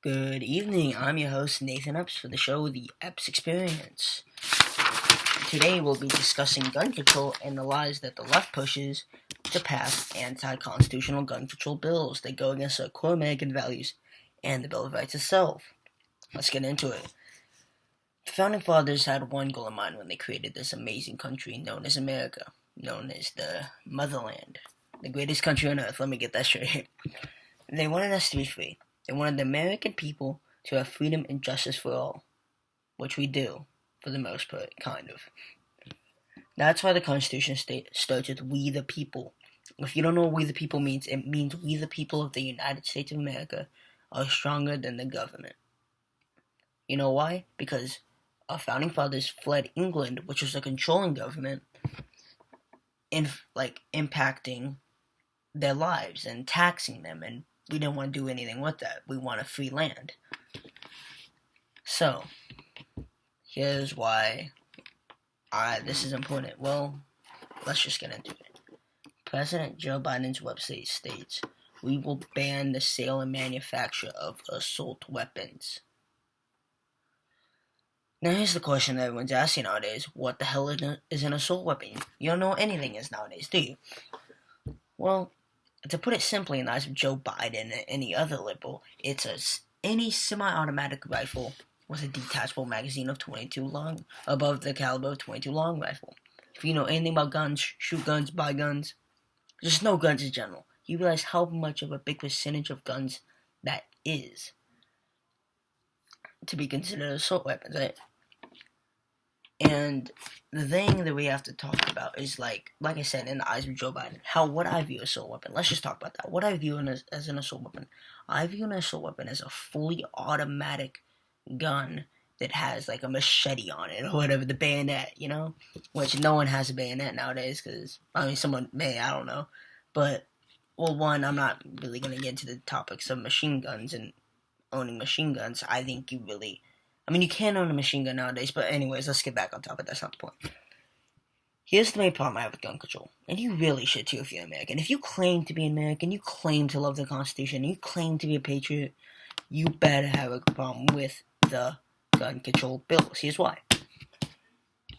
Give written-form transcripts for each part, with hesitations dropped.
Good evening. I'm your host, Nathan Epps, for the show The Epps Experience. Today we'll be discussing gun control and the lies that the left pushes to pass anti-constitutional gun control bills that go against our core American values and the Bill of Rights itself. Let's get into it. The Founding Fathers had one goal in mind when they created this amazing country known as America, known as the motherland, the greatest country on earth. Let me get that straight. They wanted us to be free. They wanted the American people to have freedom and justice for all, which we do, for the most part, kind of. That's why the Constitution starts with "we the people." If you don't know what "we the people" means, it means we the people of the United States of America are stronger than the government. You know why? Because our Founding Fathers fled England, which was a controlling government, impacting their lives and taxing them, and we didn't want to do anything with that. We want a free land. So, here's why this is important. Well, let's just get into it. President Joe Biden's website states, "We will ban the sale and manufacture of assault weapons." Now here's the question that everyone's asking nowadays. What the hell is an assault weapon? You don't know what anything is nowadays, do you? Well, to put it simply, in the eyes of Joe Biden and any other liberal, it's any semi-automatic rifle with a detachable magazine of 22 long, above the caliber of 22 long rifle. If you know anything about guns, shoot guns, buy guns, just know guns in general, you realize how much of a big percentage of guns that is to be considered assault weapons, right? And the thing that we have to talk about is, like I said, in the eyes of Joe Biden, what I view as an assault weapon. Let's just talk about that. What I view as an assault weapon. I view an assault weapon as a fully automatic gun that has like a machete on it or whatever, the bayonet, which no one has a bayonet nowadays because, someone may, I don't know. But, well, one, I'm not really going to get into the topics of machine guns and owning machine guns. I think you can own a machine gun nowadays, but anyways, let's get back on topic. That's not the point. Here's the main problem I have with gun control, and you really should too if you're American. If you claim to be an American, you claim to love the Constitution, you claim to be a patriot, you better have a problem with the gun control bills. Here's why.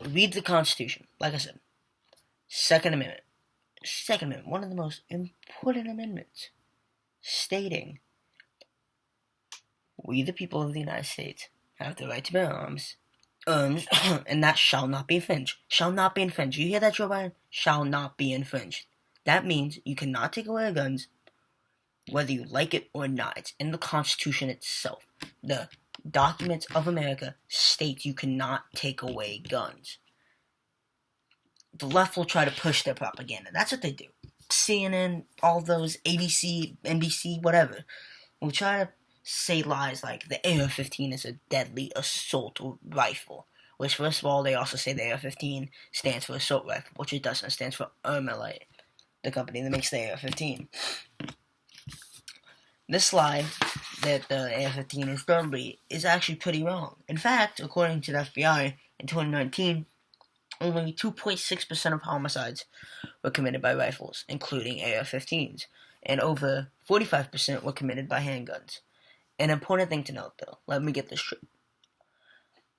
Read the Constitution. Like I said, Second Amendment, one of the most important amendments, stating, "We the people of the United States have the right to bear arms, and that shall not be infringed." Shall not be infringed. You hear that, Joe Biden? Shall not be infringed. That means you cannot take away our guns, whether you like it or not. It's in the Constitution itself. The documents of America state you cannot take away guns. The left will try to push their propaganda. That's what they do. CNN, all those, ABC, NBC, whatever, will try to say lies like the AR-15 is a deadly assault rifle, which, first of all, they also say the AR-15 stands for assault rifle, which it doesn't. It stands for Armalite, the company that makes the AR-15. This lie that the AR-15 is deadly is actually pretty wrong. In fact, according to the FBI, in 2019, only 2.6% of homicides were committed by rifles, including AR-15s, and over 45% were committed by handguns. An important thing to note, though, let me get this straight.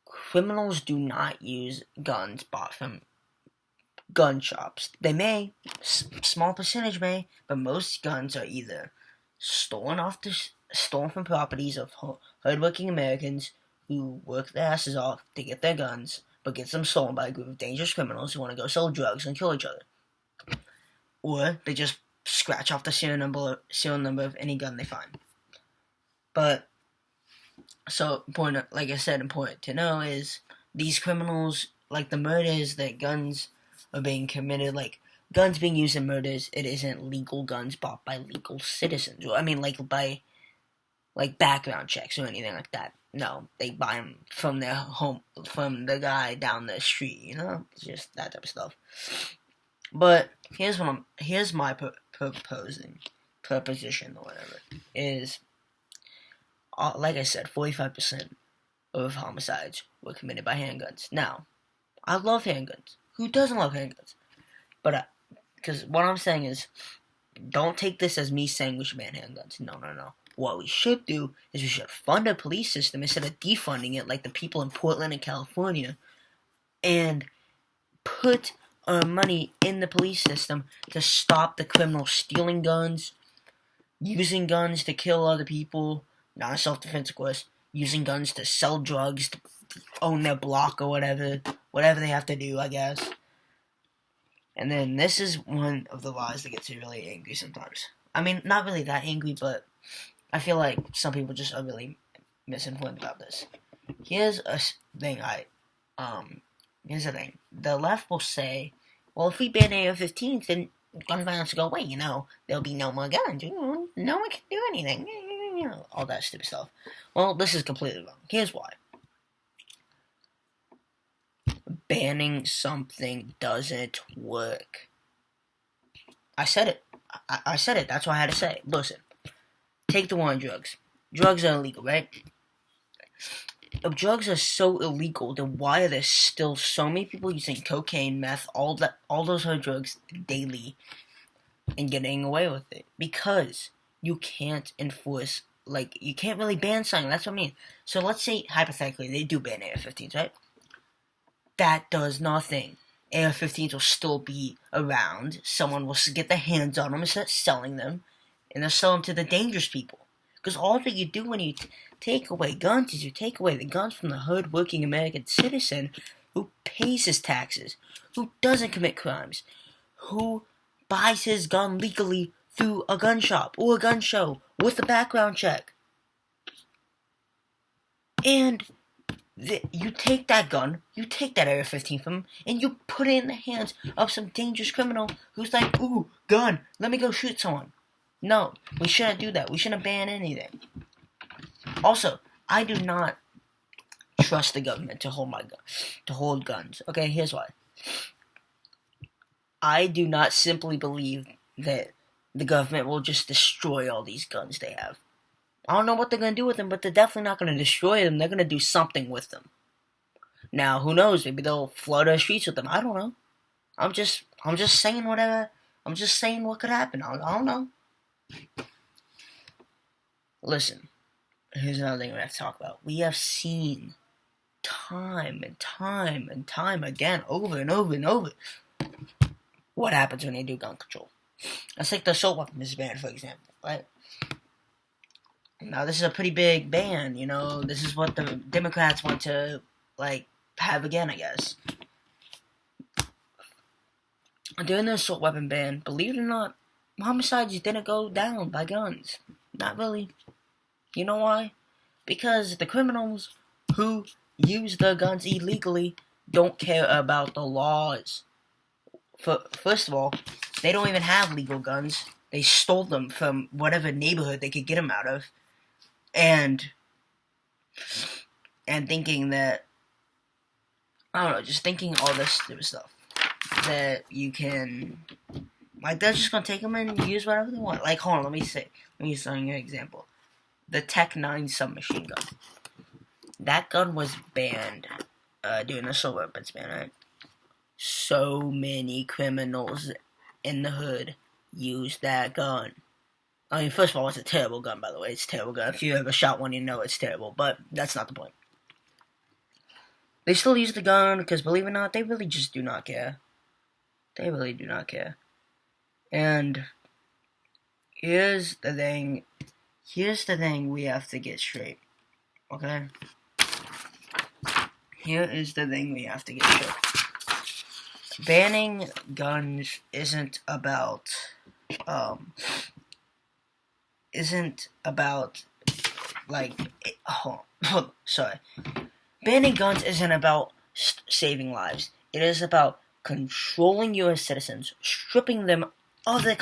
Criminals do not use guns bought from gun shops. They may, small percentage may, but most guns are either stolen from properties of hardworking Americans who work their asses off to get their guns, but gets them stolen by a group of dangerous criminals who want to go sell drugs and kill each other. Or they just scratch off the serial number of any gun they find. But, so, important to know is, these criminals, like the murders that guns are being committed, like, guns being used in murders, it isn't legal guns bought by legal citizens. By background checks or anything like that. No, they buy them from their home, from the guy down the street, just that type of stuff. But here's my proposition or whatever, is, like I said, 45% of homicides were committed by handguns. Now, I love handguns. Who doesn't love handguns? But, because what I'm saying is, don't take this as me saying we should ban handguns. No. What we should do is we should fund a police system instead of defunding it like the people in Portland and California, and put our money in the police system to stop the criminals stealing guns, using guns to kill other people, not a self-defense, of course, using guns to sell drugs, to own their block or whatever they have to do, I guess. And then this is one of the lies that gets me really angry sometimes. I mean, not really that angry, but I feel like some people just are really misinformed about this. Here's a thing here's the thing. The left will say, well, if we ban AR-15s, then gun violence will go away, there'll be no more guns, no one can do anything, all that stupid stuff. Well, this is completely wrong. Here's why. Banning something doesn't work. I said it. I said it. That's what I had to say. Listen. Take the war on drugs. Drugs are illegal, right? If drugs are so illegal, then why are there still so many people using cocaine, meth, all those other drugs daily and getting away with it? Because you can't enforce, you can't really ban something. That's what I mean. So let's say, hypothetically, they do ban AR-15s, right? That does nothing. AR-15s will still be around. Someone will get their hands on them and start selling them. And they'll sell them to the dangerous people. Because all that you do when you take away guns is you take away the guns from the hard-working American citizen who pays his taxes, who doesn't commit crimes, who buys his gun legally through a gun shop or a gun show with a background check. And you take that gun, you take that AR-15 from him, and you put it in the hands of some dangerous criminal who's like, ooh, gun, let me go shoot someone. No, we shouldn't do that. We shouldn't ban anything. Also, I do not trust the government to hold guns. Okay, here's why. I do not simply believe that the government will just destroy all these guns they have. I don't know what they're going to do with them, but they're definitely not going to destroy them. They're going to do something with them. Now, who knows? Maybe they'll flood our streets with them. I don't know. I'm just saying whatever. I'm just saying what could happen. I don't know. Listen, here's another thing we have to talk about. We have seen time and time and time again, over and over and over, what happens when they do gun control. Let's take the assault weapons ban, for example, right? Now, this is a pretty big ban, This is what the Democrats want to, have again, I guess. During the assault weapon ban, believe it or not, homicides didn't go down by guns. Not really. You know why? Because the criminals who use the guns illegally don't care about the laws. First of all, they don't even have legal guns. They stole them from whatever neighborhood they could get them out of. And thinking that, I don't know, just thinking all this stupid stuff. That you can, they're just gonna take them and use whatever they want. Hold on, let me use an example. The Tech 9 submachine gun. That gun was banned during the assault weapons ban, right? So many criminals in the hood use that gun. I mean, first of all, it's a terrible gun, by the way. It's a terrible gun. If you ever shot one, you know it's terrible. But that's not the point. They still use the gun because, believe it or not, they really just do not care. They really do not care. And here's the thing we have to get straight. Okay? Here is the thing we have to get straight. Banning guns isn't about, sorry. Banning guns isn't about saving lives. It is about controlling U.S. citizens, stripping them of their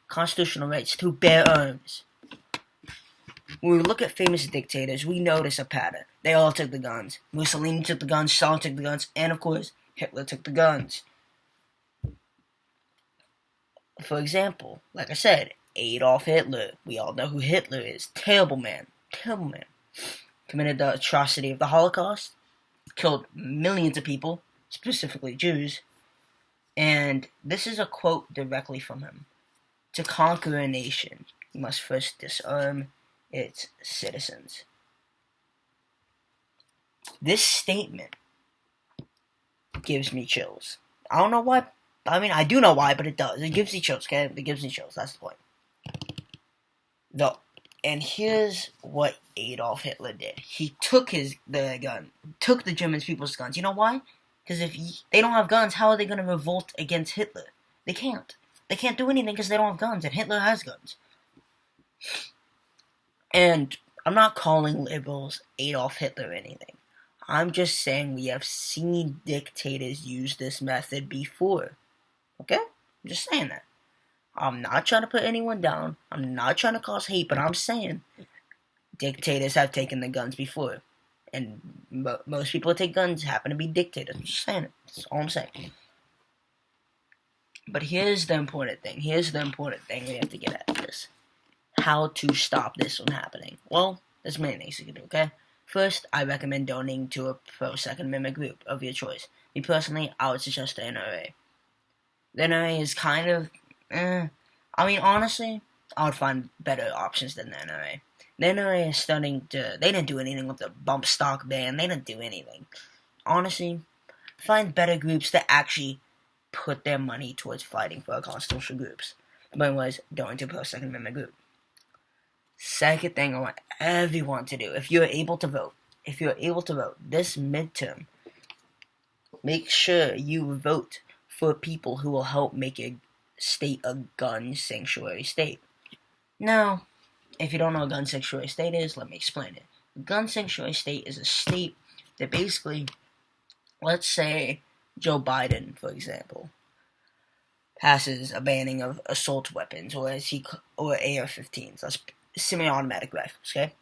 constitutional rights to bear arms. When we look at famous dictators, we notice a pattern. They all took the guns. Mussolini took the guns, Stalin took the guns, and of course, Hitler took the guns. For example, like I said, Adolf Hitler. We all know who Hitler is. Terrible man. Terrible man. Committed the atrocity of the Holocaust. Killed millions of people, specifically Jews. And this is a quote directly from him. To conquer a nation, you must first disarm its citizens. This statement gives me chills. I don't know why. I mean, I do know why, but it does. It gives me chills, okay? It gives me chills. That's the point. And here's what Adolf Hitler did. He took took the German people's guns. You know why? Because if they don't have guns, how are they going to revolt against Hitler? They can't. They can't do anything because they don't have guns, and Hitler has guns. And I'm not calling liberals Adolf Hitler or anything. I'm just saying we have seen dictators use this method before. Okay? I'm just saying that. I'm not trying to put anyone down. I'm not trying to cause hate, but I'm saying dictators have taken the guns before. And most people that take guns happen to be dictators. I'm just saying it. That's all I'm saying. But here's the important thing. Here's the important thing we have to get at this. How to stop this from happening. Well, there's many things you can do, okay? First, I recommend donating to a pro-Second Amendment group of your choice. Me personally, I would suggest the NRA. The NRA is kind of, I mean, honestly, I would find better options than the NRA. The NRA is starting to, they didn't do anything with the bump stock ban. They didn't do anything. Honestly, find better groups that actually put their money towards fighting for our constitutional groups. But was going to a pro-Second Amendment group. Second thing I want everyone to do, if you're able to vote, this midterm, make sure you vote for people who will help make your state a gun sanctuary state. Now, if you don't know what a gun sanctuary state is, let me explain it. A gun sanctuary state is a state that basically, let's say Joe Biden, for example, passes a banning of assault weapons or AR-15s. That's semi-automatic rifles, okay?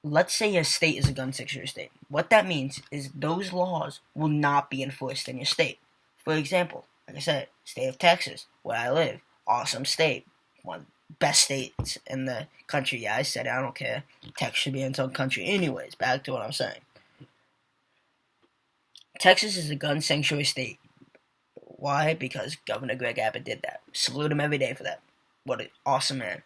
Let's say your state is a gun sanctuary state. What that means is those laws will not be enforced in your state. For example, like I said, state of Texas, where I live, awesome state, one of the best states in the country. Yeah, I said it, I don't care. Texas should be in its own country. Anyways, back to what I'm saying. Texas is a gun sanctuary state. Why? Because Governor Greg Abbott did that. Salute him every day for that. What an awesome man.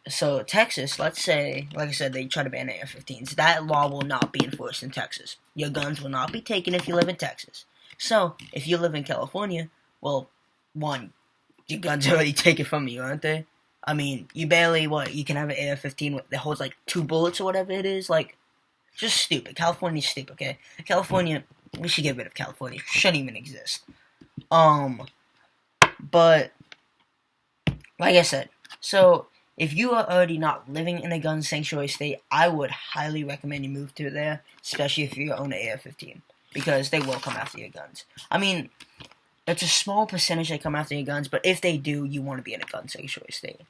So Texas, let's say, like I said, they try to ban AR-15s. That law will not be enforced in Texas. Your guns will not be taken if you live in Texas. So, if you live in California, well, one, your guns are already taken from you, aren't they? I mean, you barely, you can have an AR-15 that holds like 2 bullets or whatever it is, like, just stupid. California's stupid, okay? California, we should get rid of California. It shouldn't even exist. But, like I said, so, if you are already not living in a gun sanctuary state, I would highly recommend you move to there, especially if you own an AR-15, because they will come after your guns. I mean, it's a small percentage that come after your guns, but if they do, you want to be in a gun sanctuary state.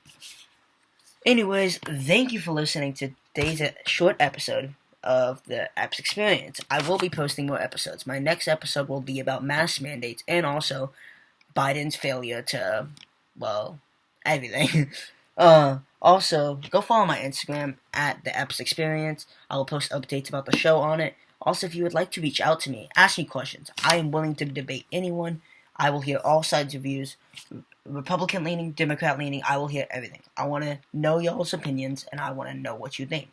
Anyways, thank you for listening to today's short episode of the Epps Experience. I will be posting more episodes. My next episode will be about mask mandates and also Biden's failure to, well, everything. Also, go follow my Instagram at the Epps Experience. I will post updates about the show on it. Also, if you would like to reach out to me, ask me questions. I am willing to debate anyone. I will hear all sides of views. Republican leaning, Democrat leaning, I will hear everything. I want to know y'all's opinions, and I want to know what you think.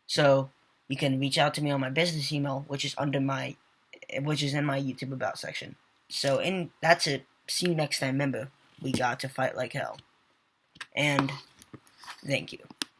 So, you can reach out to me on my business email, which is in my YouTube About section. So, that's it. See you next time. Remember, we got to fight like hell. And thank you.